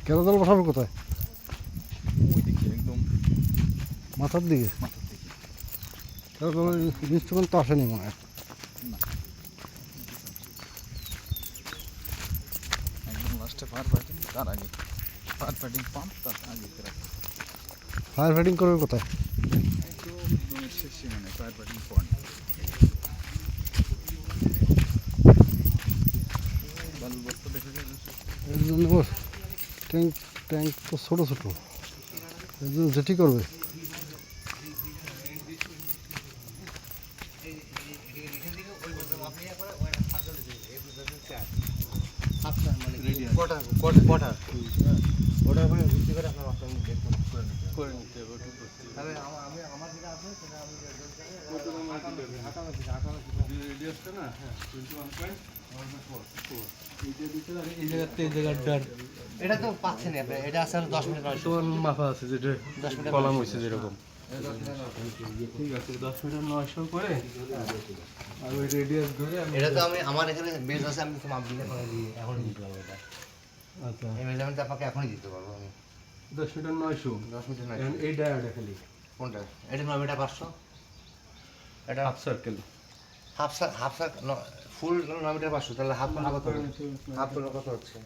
কেরাদল বসাবে কোথায়? ওই দিকে একদম মাথার দিকে? মাথার দিকে। কেরাদলের ইনস্ট্রুমেন্ট তো আসেনি মনে হয়। না, একদম লাস্টে ফায়ার ফাইটিং, তার আগে ফায়ার ফাইটিং পাম্প, তার আগে ফায়ার ফাইটিং করবে কোথায়? একদম শেষে মানে ফায়ার ফাইটিং পয়েন্ট। বালুর বস্তা দেখা যায়। এর জন্য ট্যাঙ্ক ট্যাঙ্ক তো ছোটো ছোটো, এর জন্য জেটি করবে। এটা তো পাচ্ছেন আপনি, এটা আছে 10 মিনিট মাথা আছে যেটা 10 মিনিট কলাম হয়েছে যেরকম। ঠিক আছে 10 মিটার 900 করে আর ওই রেডিয়াস ধরে এটা তো আমি আমার এখানে বেস আছে, আমি তো মাপ দিলে এখন দিতে পারবো এটা। আচ্ছা এই মেজারমেন্ট আপনাকে এখনই দিতে পারবো আমি। 10 মিটার 900 10 মিনিট না, এখন এই ডায়াটা খালি কোনটা? এটা 9 মিটার 500, এটা half circle half full 9 metre 500, তাহলে হাফ কত হচ্ছে?